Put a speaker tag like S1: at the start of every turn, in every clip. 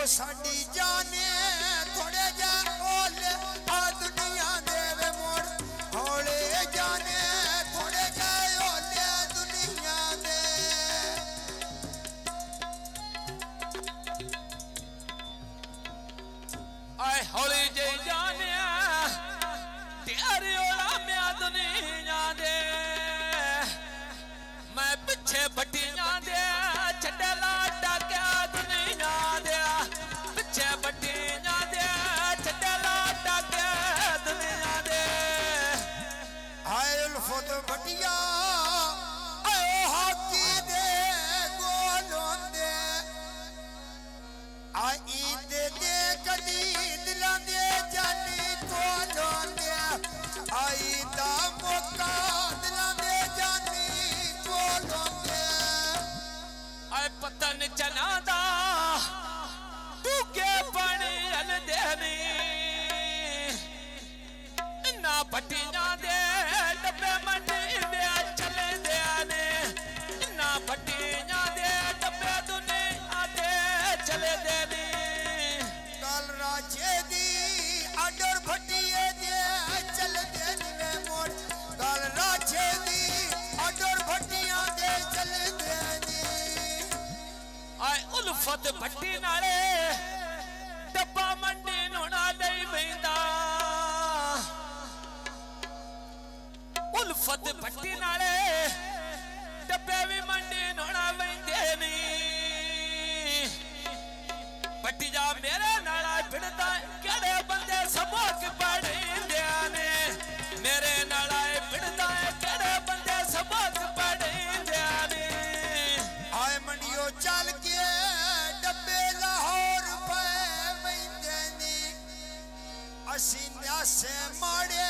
S1: साडी जाने थोड़े जा ओले आ दुनिया देवे मोड़ होले जाने थोड़े जा ओले दुनिया दे
S2: आए होली जे जाने तेरे ओला में दुनिया दे मैं पीछे बटिया दे छड़ला डाके दुनिया दे पीछे बटिया दे छड़ला डाके दुनिया दे
S1: हाय उल्फत बटिया आए हाकी दे गोलों दे आ ईद दे कदी दिलां दे जानी गोलों दे आई दा मौका दिलां दे जानी गोलों दे
S2: आए पतन चना दा भूखे पानी अल देनी ना भटिया दे डब्बे मंडी दे चले दे ने ना भटिया दे डब्बे दुनिया दे चले दे नी
S1: कल राजे दी आडर भटिए दे चल दे नी मोड़ कल राजे दी आडर भटिया दे चल दे नी
S2: आए उल्फत भट्टी नाले डब्बा मंडी नोना नहीं बैंदा उल्फत भट्टी नाले डब्बे भी मंडी नोना बैंदे नी भट्टी जा मेरे नाला भिड़दा केड़े बंदे सबक पढ़ेंदे ने मेरे नाला भिड़दा केड़े बंदे सबक पढ़ेंदे ने
S1: आए मंडियो चल के डब्बे लाहौर पे वैंदे नी असी न्यासे माड़े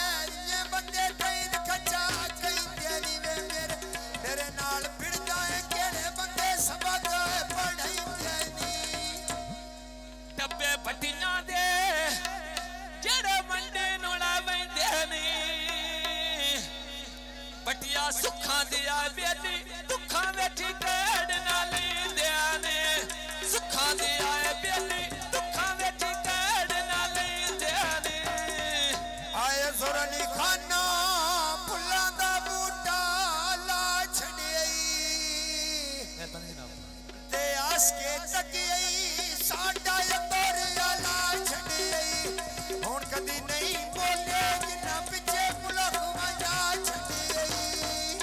S1: ये बंदे कई खचा कई तेरी वे मेरे नाल भिड़दा है केड़े बंदे सबक पढ़ेंदे नी
S2: डब्बे भटिया दे जेड़े मंडी नोला वैंदे नी भटिया सुखा दिया बेली दुखा विच केड़ ना लैंदे ने सुखा दिया बेली दुखा विच केड़ ना लैंदे ने
S1: आए सुरली खाना फुल्लां दा बूटा ला छड़ियाई ते आस के तकियाई साडा अंदर आला छड़ियाई हुण कदी नहीं बोले जिन्ना पिछे मुलक मजा छड़ियाई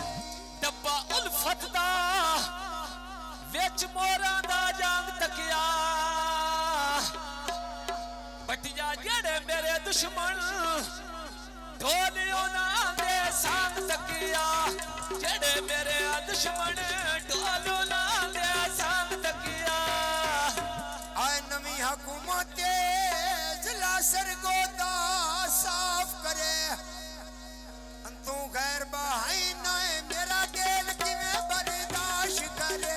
S2: डब्बा उल्फत दा विच मोरा दा जांग तकिया भटिया जेड़े मेरे दुश्मन ढोलियों ना दे सांग तकिया जेड़े मेरे दुश्मन ढोलियों ना दे सांग तकिया
S1: आए नवी हुकूमत जिला सरगोदा साफ करे तू गैर बहाई ना मेरा दिल किवें बर्दाश्त करे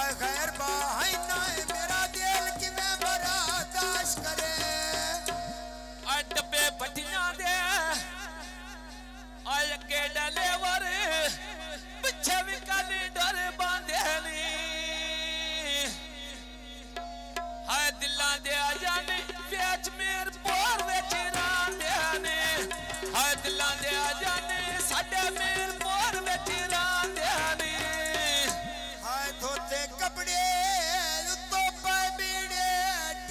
S1: आए गैर बहाई ना मेरा दिल किवें बर्दाश्त करे
S2: डब्बे भटिया दे आय के डलेवर पिछे भी काली डर बांधे नी हाय दिल्ला दे जाने बेच मेर पोर विच रांदे ने हाय दिल्ला दे जाने साडे मेर पोर विच रांदे ने
S1: हाय धोते कपड़े उत्तो पे बीड़े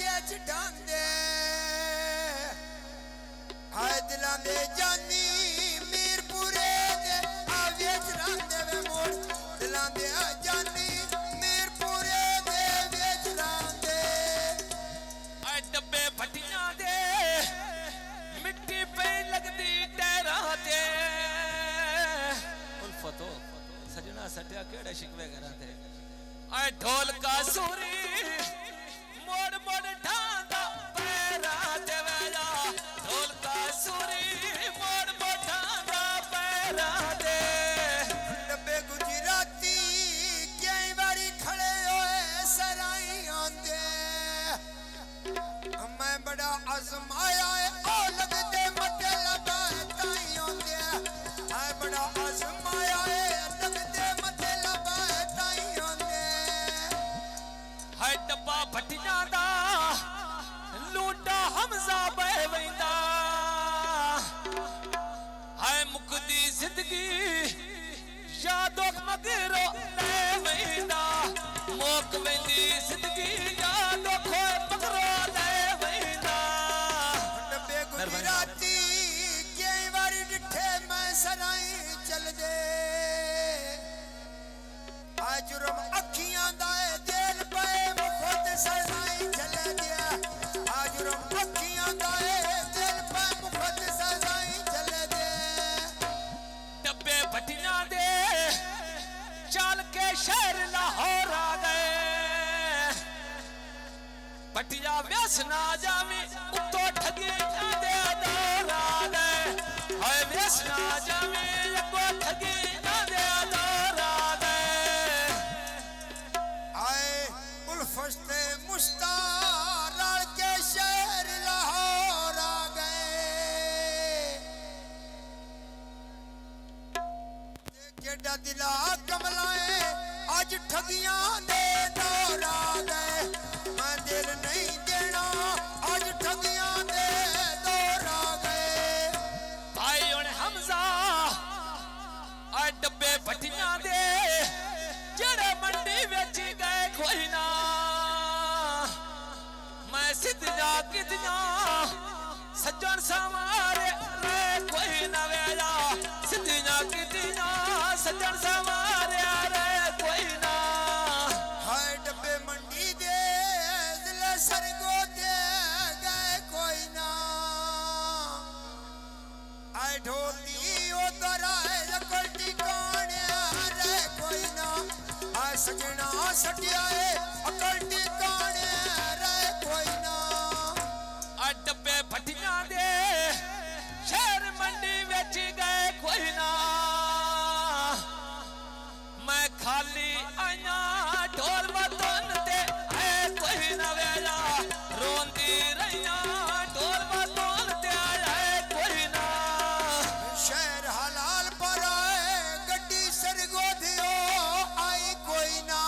S1: टेच डांदे हाय दिलां दे जानी मीरपुरे दे आवेच रांदे वे मोड़ दिलां दे जानी मीरपुरे दे वेच रांदे
S2: आय डब्बे भटिया दे मिट्टी पे लगदी टहरा दे उल्फतो सजना सटिया केड़े शिकवे करा थे आय ढोल का सूरी मोड़ मोड़ ढांदा पैरा दे वेला ढोल का सूरी मोड़ मोड़ ढांदा पैरा दे
S1: डब्बे गुजराती कई बारी खड़े होए सराई आंदे मैं बड़ा आजमाया है ओ लगदे मटे लगा ताई आंदे है बड़ा आजमाया है लगदे मटे लगा ताई आंदे
S2: है डब्बा भटिया दा हमजा बह वेंदा हाय मुकदी जिंदगी यादों मगरो ले वेंदा मोक वेंदी जिंदगी यादों मगरो ले वेंदा
S1: डब्बे गुजराती कई बारी डिठे मैं सराई चल दे आ जुर्म अखियां दा दिल पे मुखत सजाई चल गया आ जुर्म अखियां दा दिल पे मुखत सजाई चल दे
S2: डब्बे भटियां दे चल के शहर लाहौर आ गए भटिया व्यस ना जावी उतो ठगी दे दौर आ गए हाय व्यस ना जावी अगो ठगी दे दौर आ गए
S1: आए उल्फत मुस्तार के शहर लाहौर आ गए केडा दिला कमलाए आज ठगियां दे दौर आ गए मैं दिल नहीं देना आज ठगियां दे दौर आ गए
S2: भाई हुण हमजा आ डब्बे भटियां दे जेड़े मंडी बेच गए कोई ना मैं सिद्धिया कितिया सज्जन सवारे रे कोई ना वेला सिद्धिया कितिया सज्जन सवारे रे कोई ना
S1: हाय डब्बे मंडी दे दिल सरगो दे गए कोई ना आए ढोली उधर आए लकड़ी काने रे कोई ना आए सजना सटियाए अकड़ी काने रे कोई ना
S2: आ डब्बे भटियां दे शहर मंडी बेच गए कोई ना मैं खाली आया ढोल बतन ते है कोई ना वेला रोंदी रहिया ढोल बतन ते है कोई ना
S1: शहर हलाल पर आए गड्डी सरगो दियो आई कोई ना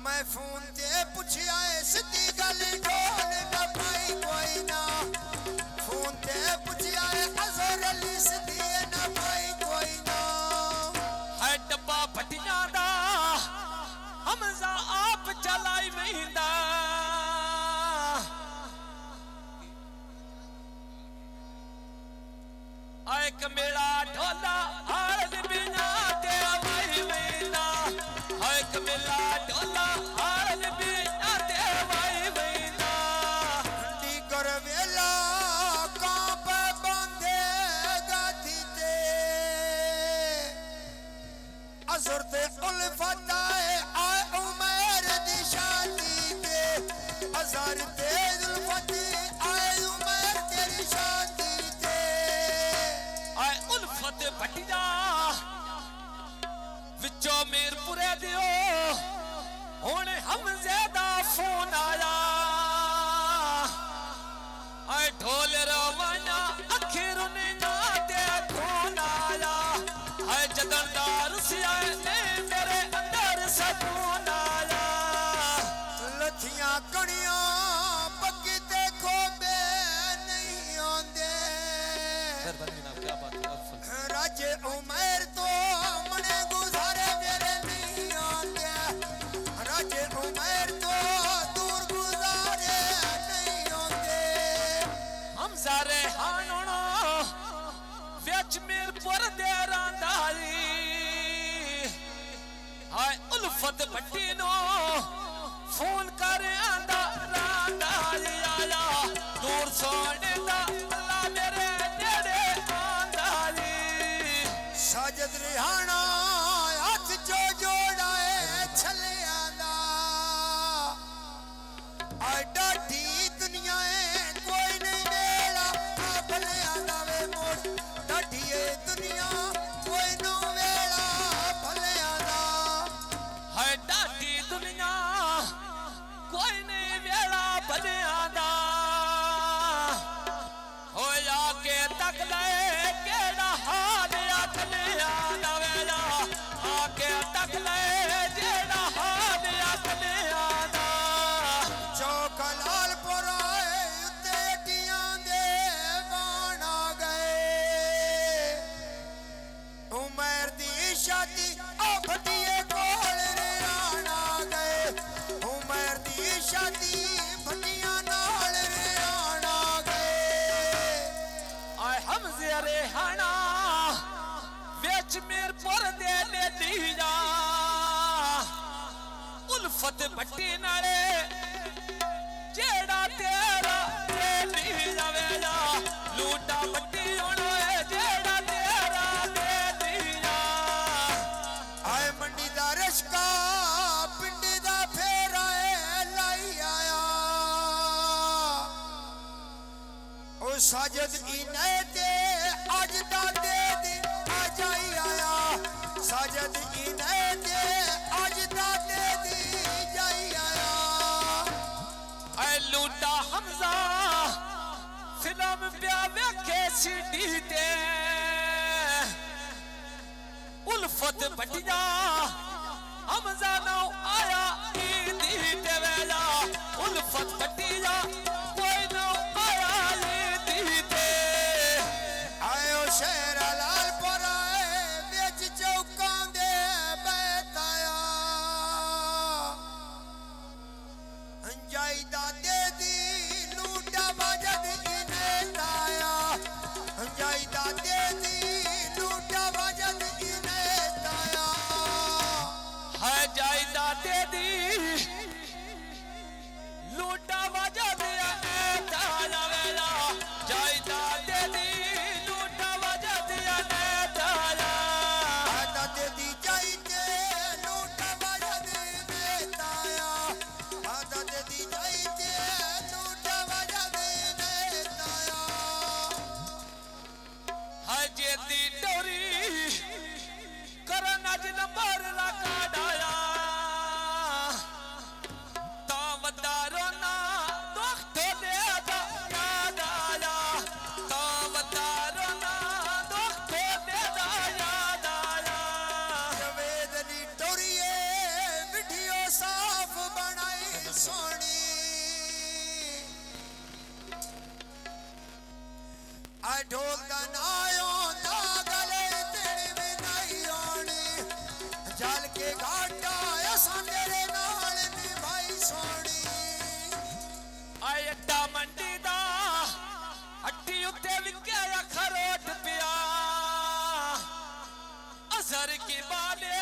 S1: मैं फोन ते पुछया सीधी गल ढोल न पाई कोई ना फोन ते पुछया अजहर अली सीधी न पाई कोई ना
S2: है डब्बा भटियां दा हमजा आप चलाई वेंदा आए कमेला ढोला हाल बिना ते वाई वेंदा हाय कमेला ढोला हाल बिना ते वाई वेंदा
S1: डी कर वेला कांप बांधे गाथी ते अजर ते उल्फत आए उमर दी शादी ते अजर ते उल्फत आए उमर तेरी शादी ते
S2: आए उल्फत भटिया विचो मीरपुरे दियो हुण हमजे दा फोन आया आए ढोल रवाना अखिर ना ते खून आया आए जदनदार सियाए ने मेरे अंदर सकून आया
S1: लथियां कणियां पक्की ते खोबे नहीं आंदे
S2: क्या बात है
S1: राजे उमर तो मने गुजारे मेरे नहीं आते राजे उमर तो दूर गुजारे नहीं आते
S2: हम सारे हानों व्यच मीरपुर दे रांधाई हाय उल्फत भट्टी नो फोन कर आंदा रांधाई आया दूर सोने दा अल्लाह मेरे नेड़े आंधाई
S1: साजद रिहाना हाथ जो जोड़ाए छलियां दा आ डाठी दुनिया कोई नहीं मेला भलियां दा वे मोड़ डाठी दुनिया कोई नो वेला भलियां दा
S2: हाय डाटी दुनिया कोई नहीं वेला भलियां दा पट्टी नाले जेड़ा तेरा तेरी जावेला लूटा पट्टी होना है जेड़ा तेरा तेरी जा
S1: आए मंडी दा रशका पिंडी दा फेरा लाई आया ओ साजद इने ते अज दा दे दी आ जाई आया साजद इने ते अज दा दे दी जाई आया
S2: ऐ लूटा हमजा फिल्म प्या वेखे सीडी ते उल्फत पटिया हमजा नौ आया ईदी ते वेला उल्फत पटिया कोई नौ आया ईदी ते
S1: आयो शेर लाल पर आए बेच चौकां दे बैताया जायदा दे दी लूटा वजद इने ताया जायदा दे दी लूटा वजद इने ताया
S2: है जायदा दे दी लूटा वजह दिया ताया वेला जायदा दे दी लूटा वजह दिया ताया
S1: आदा दे दी जायदे लूटा वजद इने ताया आदा दे दी जायदे लूटा वजद इने ताया
S2: है जेदी डोरी करन अज नंबर रखा डाया ता वदारो ना दुख तो दे दा याद आया ता वदारो ना दुख तो दे दा याद आया
S1: जवेद नी टोरिए वीडियो साफ बनाई सोनी आ ढोल दा नायो दा गले तेरी भी नहीं होनी जल के घाटा असां तेरे नाल निभाई सोनी
S2: आए अड्डा मंडी दा हट्टी उत्ते विके खरोट पिया असर की बाले